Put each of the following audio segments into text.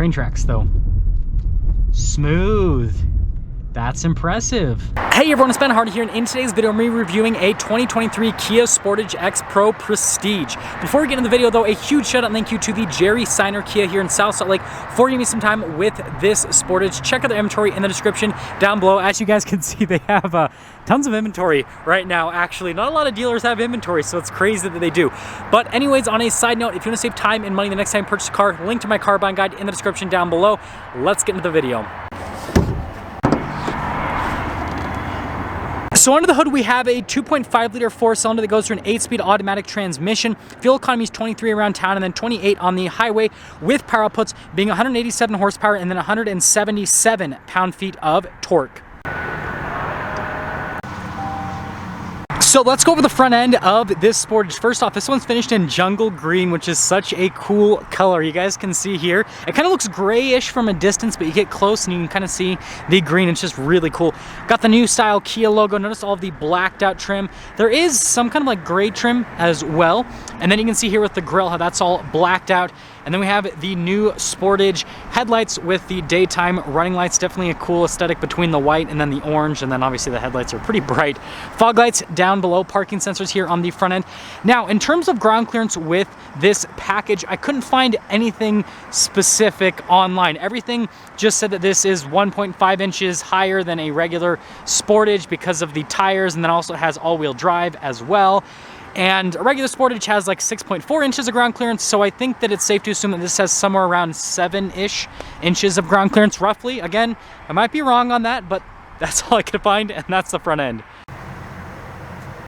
Train tracks though. Smooth. That's impressive. Hey everyone, it's Ben Hardy here, and in today's video, I'm reviewing a 2023 Kia Sportage X-Pro Prestige. Before we get into the video though, a huge shout out and thank you to the Jerry Signer Kia here in South Salt Lake for giving me some time with this Sportage. Check out their inventory in the description down below. As you guys can see, they have tons of inventory right now. Actually, not a lot of dealers have inventory, so it's crazy that they do. But anyways, on a side note, if you want to save time and money the next time you purchase a car, link to my car buying guide in the description down below. Let's get into the video. So under the hood, we have a 2.5 liter four-cylinder that goes through an 8-speed automatic transmission. Fuel economy is 23 around town and then 28 on the highway, with power outputs being 187 horsepower and then 177 pound-feet of torque. So let's go over the front end of this Sportage. First off, this one's finished in jungle green, which is such a cool color. You guys can see here, it kind of looks grayish from a distance, but you get close and you can kind of see the green. It's just really cool. Got the new style Kia logo. Notice all of the blacked out trim. There is some kind of like gray trim as well. And then you can see here with the grille how that's all blacked out. And then we have the new Sportage headlights with the daytime running lights. Definitely a cool aesthetic between the white and then the orange. And then obviously the headlights are pretty bright. Fog lights down below, parking sensors here on the front end. Now, in terms of ground clearance with this package, I couldn't find anything specific online. Everything just said that this is 1.5 inches higher than a regular Sportage because of the tires, and then also it has all-wheel drive as well. And a regular Sportage has like 6.4 inches of ground clearance, so I think that it's safe to assume that this has somewhere around 7-ish inches of ground clearance, roughly. Again, I might be wrong on that, but that's all I could find, and that's the front end.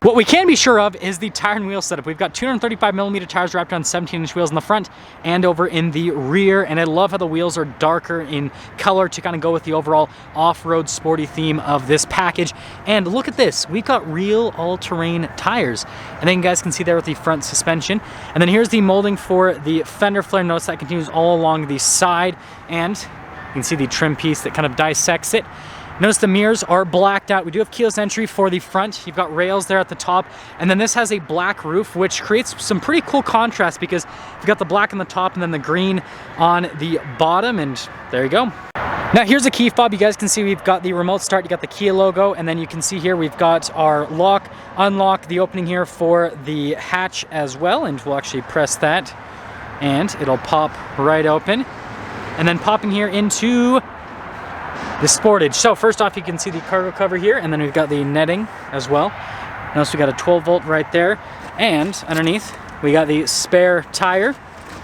What we can be sure of is the tire and wheel setup. We've got 235mm tires wrapped on 17-inch wheels in the front and over in the rear, and I love how the wheels are darker in color to kind of go with the overall off-road sporty theme of this package. And look at this, we've got real all-terrain tires. And then you guys can see there with the front suspension. And then here's the molding for the fender flare. Notice that continues all along the side, and you can see the trim piece that kind of dissects it. Notice the mirrors are blacked out. We do have keyless entry for the front. You've got rails there at the top. And then this has a black roof, which creates some pretty cool contrast because you've got the black on the top and then the green on the bottom. And there you go. Now here's a key fob. You guys can see we've got the remote start. You got the Kia logo. And then you can see here we've got our lock, unlock, the opening here for the hatch as well. And we'll actually press that and it'll pop right open. And then popping here into the Sportage. So first off, you can see the cargo cover here, and then we've got the netting as well. Notice we got a 12 volt right there, and underneath we got the spare tire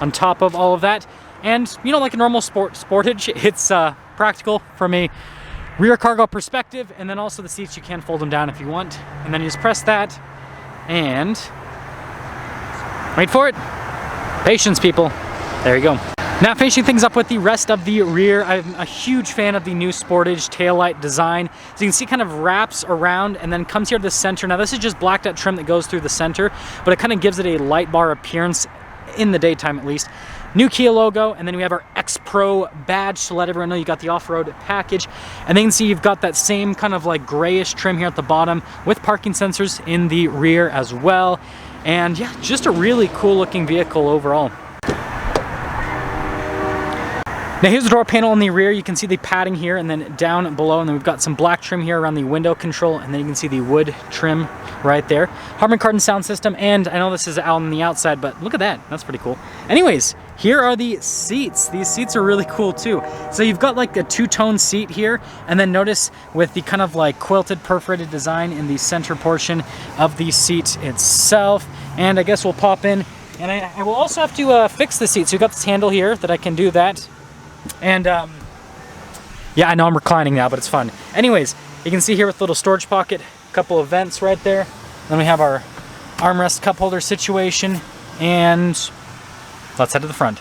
on top of all of that. And you know, like a normal Sportage, it's practical from a rear cargo perspective, and then also the seats, you can fold them down if you want. And then you just press that and wait for it. Patience, people. There you go. Now finishing things up with the rest of the rear, I'm a huge fan of the new Sportage taillight design. So you can see it kind of wraps around and then comes here to the center. Now this is just blacked out trim that goes through the center, but it kind of gives it a light bar appearance in the daytime at least. New Kia logo, and then we have our X-Pro badge to let everyone know you got the off-road package. And then you can see you've got that same kind of like grayish trim here at the bottom with parking sensors in the rear as well. And yeah, just a really cool looking vehicle overall. Now here's the door panel in the rear. You can see the padding here and then down below, and then we've got some black trim here around the window control, and then you can see the wood trim right there. Harman Kardon sound system, and I know this is out on the outside, but look at that. That's pretty cool. Anyways, here are the seats. These seats are really cool too. So you've got like a two-tone seat here, and then notice with the kind of like quilted perforated design in the center portion of the seat itself. And I guess we'll pop in, and I will also have to fix the seat. So you've got this handle here that I can do that. And yeah, I know I'm reclining now, but it's fun. Anyways, you can see here with a little storage pocket, a couple of vents right there. Then we have our armrest cup holder situation, and let's head to the front.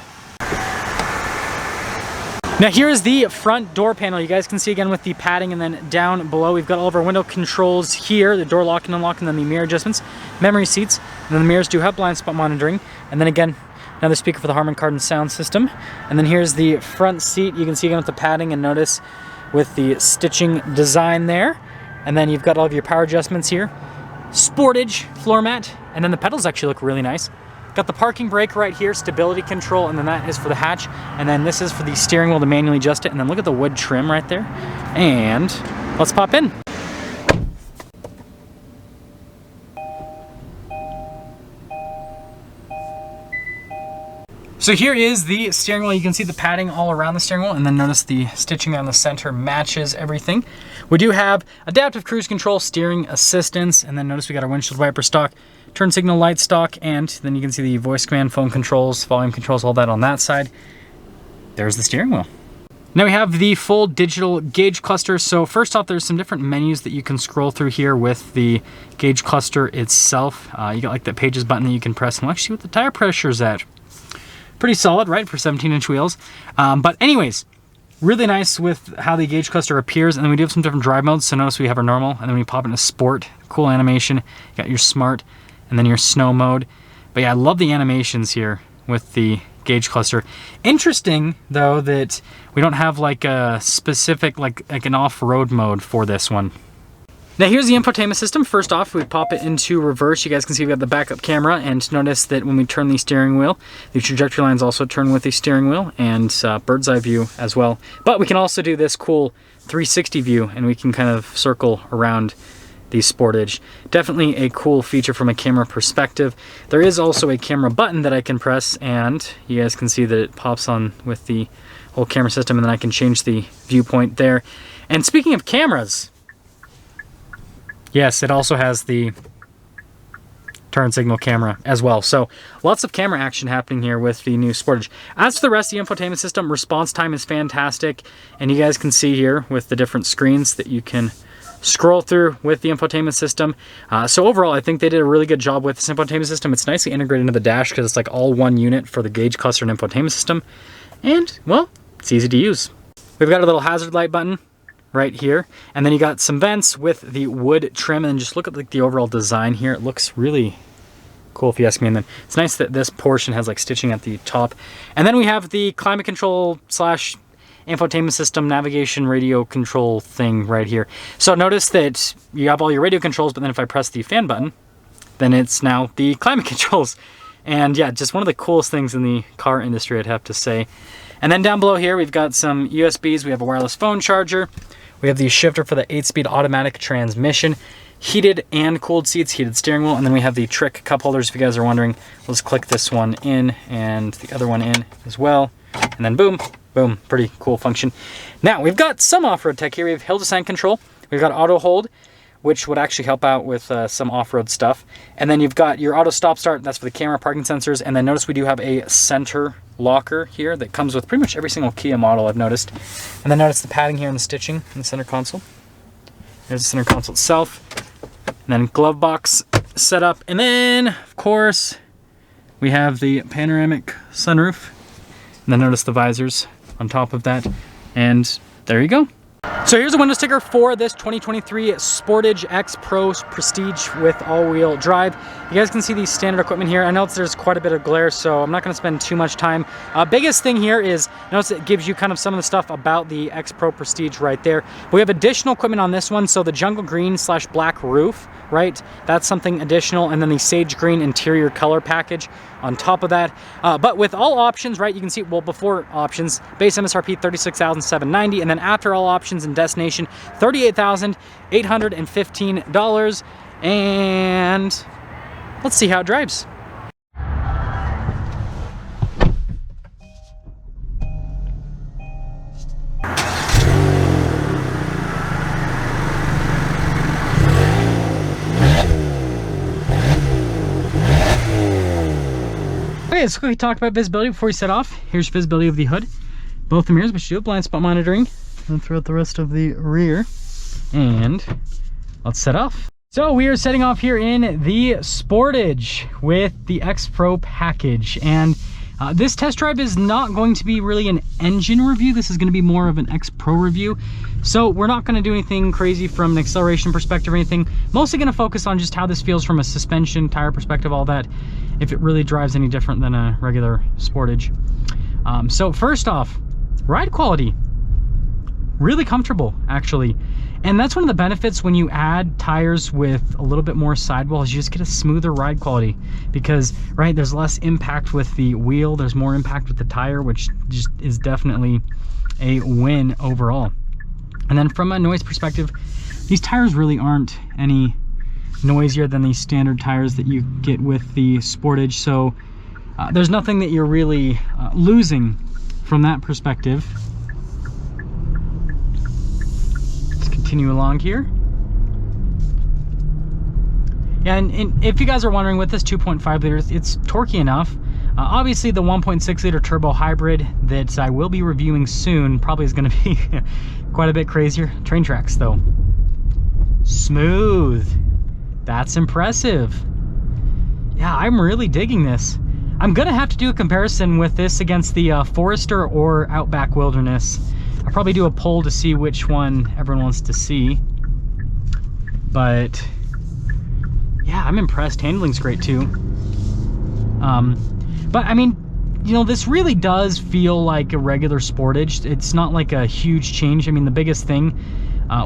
Now here is the front door panel. You guys can see again with the padding, and then down below we've got all of our window controls here, the door lock and unlock, and then the mirror adjustments, memory seats, and then the mirrors do have blind spot monitoring, and then again another speaker for the Harman Kardon sound system. And then here's the front seat. You can see again with the padding, and notice with the stitching design there. And then you've got all of your power adjustments here. Sportage floor mat, and then the pedals actually look really nice. Got the parking brake right here, stability control, and then that is for the hatch. And then this is for the steering wheel to manually adjust it. And then look at the wood trim right there. And let's pop in. So here is the steering wheel. You can see the padding all around the steering wheel, and then notice the stitching on the center matches everything. We do have adaptive cruise control, steering assistance, and then notice we got our windshield wiper stock, turn signal light stock, and then you can see the voice command, phone controls, volume controls, all that on that side. There's the steering wheel. Now we have the full digital gauge cluster. So first off, there's some different menus that you can scroll through here with the gauge cluster itself. You got like that pages button that you can press and we'll actually see what the tire pressure is at. Pretty solid, right, for 17-inch wheels. But anyways, really nice with how the gauge cluster appears. And then we do have some different drive modes. So notice we have our normal, and then we pop into sport, cool animation. You got your smart, and then your snow mode. But yeah, I love the animations here with the gauge cluster. Interesting though that we don't have like a specific, like an off-road mode for this one. Now here's the infotainment system. First off, we pop it into reverse. You guys can see we've got the backup camera, and notice that when we turn the steering wheel, the trajectory lines also turn with the steering wheel, and bird's eye view as well. But we can also do this cool 360 view, and we can kind of circle around the Sportage. Definitely a cool feature from a camera perspective. There is also a camera button that I can press, and you guys can see that it pops on with the whole camera system, and then I can change the viewpoint there. And speaking of cameras, yes, it also has the turn signal camera as well. So lots of camera action happening here with the new Sportage. As for the rest of the infotainment system, response time is fantastic. And you guys can see here with the different screens that you can scroll through with the infotainment system. So overall, I think they did a really good job with this infotainment system. It's nicely integrated into the dash because it's like all one unit for the gauge cluster and infotainment system. And, well, it's easy to use. We've got a little hazard light button right here, and then you got some vents with the wood trim, and just look at like the overall design here. It looks really cool if you ask me. And then it's nice that this portion has like stitching at the top. And then we have the climate control slash infotainment system navigation radio control thing right here. So notice that you have all your radio controls, but then if I press the fan button, then it's now the climate controls. And yeah, just one of the coolest things in the car industry, I'd have to say. And then down below here, we've got some USBs. We have a wireless phone charger. We have the shifter for the 8-speed automatic transmission, heated and cooled seats, heated steering wheel, and then we have the trick cup holders. If you guys are wondering, let's click this one in and the other one in as well. And then boom, boom, pretty cool function. Now, we've got some off-road tech here. We have hill descent control. We've got auto hold, which would actually help out with some off-road stuff. And then you've got your auto stop start. That's for the camera, parking sensors. And then notice we do have a center locker here that comes with pretty much every single Kia model, I've noticed. And then notice the padding here and the stitching in the center console. There's the center console itself. And then glove box setup. And then, of course, we have the panoramic sunroof. And then notice the visors on top of that. And there you go. So here's a window sticker for this 2023 Sportage X-Pro Prestige with all-wheel drive. You guys can see the standard equipment here. I know there's quite a bit of glare, so I'm not going to spend too much time. Biggest thing here is, notice it gives you kind of some of the stuff about the X-Pro Prestige right there. But we have additional equipment on this one, so the jungle green slash black roof, right? That's something additional, and then the sage green interior color package on top of that. But with all options, right, you can see, well, before options, base MSRP $36,790, and then after all options and destination, $38,815. And let's see how it drives. Okay, let's quickly talk about visibility before we set off. Here's visibility of the hood, both the mirrors, which do have blind spot monitoring, and throughout the rest of the rear. And let's set off. So we are setting off here in the Sportage with the X-Pro package. And this test drive is not going to be really an engine review. This is going to be more of an X-Pro review. So we're not going to do anything crazy from an acceleration perspective or anything. Mostly going to focus on just how this feels from a suspension, tire perspective, all that. If it really drives any different than a regular Sportage. So first off, ride quality. Really comfortable, actually. And that's one of the benefits when you add tires with a little bit more sidewall, is you just get a smoother ride quality, because, right, there's less impact with the wheel, there's more impact with the tire, which just is definitely a win overall. And then from a noise perspective, these tires really aren't any noisier than the standard tires that you get with the Sportage, so there's nothing that you're really losing from that perspective. Let's continue along here. Yeah, and if you guys are wondering, with this 2.5 liters, it's torquey enough. Obviously, the 1.6 liter turbo hybrid that I will be reviewing soon probably is going to be quite a bit crazier. Train tracks, though. Smooth. That's impressive. Yeah, I'm really digging this. I'm gonna have to do a comparison with this against the Forester or Outback Wilderness. I'll probably do a poll to see which one everyone wants to see. But yeah, I'm impressed. Handling's great too. But I mean, you know, this really does feel like a regular Sportage. It's not like a huge change. I mean, the biggest thing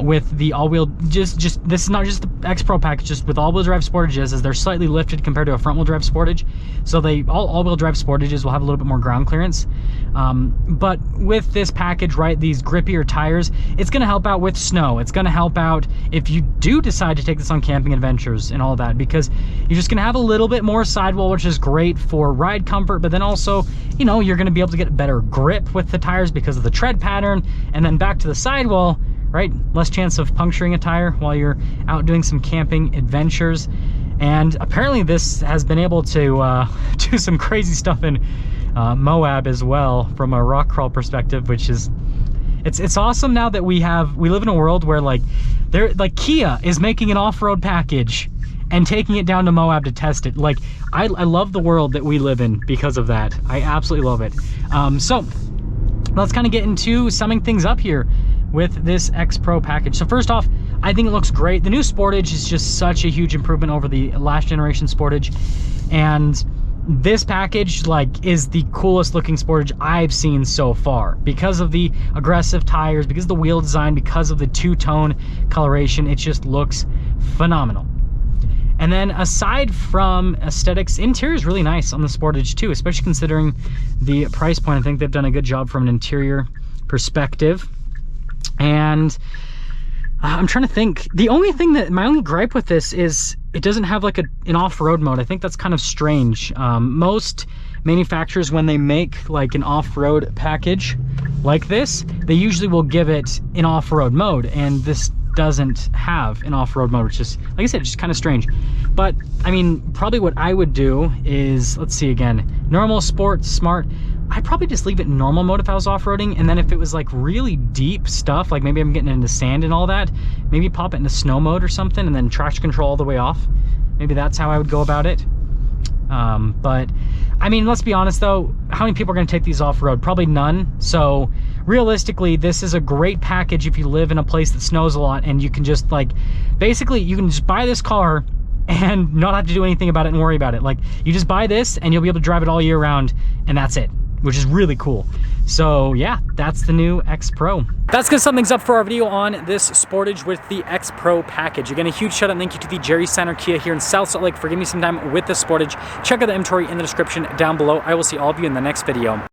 with the all-wheel, this is not just the X-Pro package, just with all-wheel drive Sportages, is they're slightly lifted compared to a front-wheel drive Sportage. So all-wheel drive Sportages will have a little bit more ground clearance. But with this package, right, these grippier tires, it's going to help out with snow. It's going to help out if you do decide to take this on camping adventures and all that, because you're just going to have a little bit more sidewall, which is great for ride comfort, but then also, you know, you're going to be able to get better grip with the tires because of the tread pattern. And then back to the sidewall, right? Less chance of puncturing a tire while you're out doing some camping adventures. And apparently this has been able to do some crazy stuff in Moab as well, from a rock crawl perspective, which is, it's awesome now that we live in a world where like Kia is making an off-road package and taking it down to Moab to test it. Like, I love the world that we live in because of that. I absolutely love it. So let's kind of get into summing things up here with this X-Pro package. So first off, I think it looks great. The new Sportage is just such a huge improvement over the last generation Sportage, and this package is the coolest looking Sportage I've seen so far, because of the aggressive tires, because of the wheel design, because of the two-tone coloration. It just looks phenomenal. And then aside from aesthetics, interior is really nice on the Sportage too, especially considering the price point. I think they've done a good job from an interior perspective. And I'm trying to think. The only thing my only gripe with this is it doesn't have like an off-road mode. I think that's kind of strange. Most manufacturers, when they make like an off-road package like this, they usually will give it an off-road mode, and this doesn't have an off-road mode, which is, like I said, just kind of strange. But I mean, probably what I would do is, let's see again, normal, sport, smart. I'd probably just leave it in normal mode if I was off-roading, and then if it was like really deep stuff, like maybe I'm getting into sand and all that, maybe pop it into snow mode or something, and then traction control all the way off. Maybe that's how I would go about it. But I mean, let's be honest though, how many people are going to take these off-road? Probably none. So realistically, this is a great package if you live in a place that snows a lot, and you can just basically you can just buy this car and not have to do anything about it and worry about it. Like, you just buy this and you'll be able to drive it all year round, and that's it, which is really cool. So yeah, that's the new X-Pro. That's gonna sum things up for our video on this Sportage with the X-Pro package. Again, a huge shout out and thank you to the Jerry Center Kia here in South Salt Lake for giving me some time with the Sportage. Check out the inventory in the description down below. I will see all of you in the next video.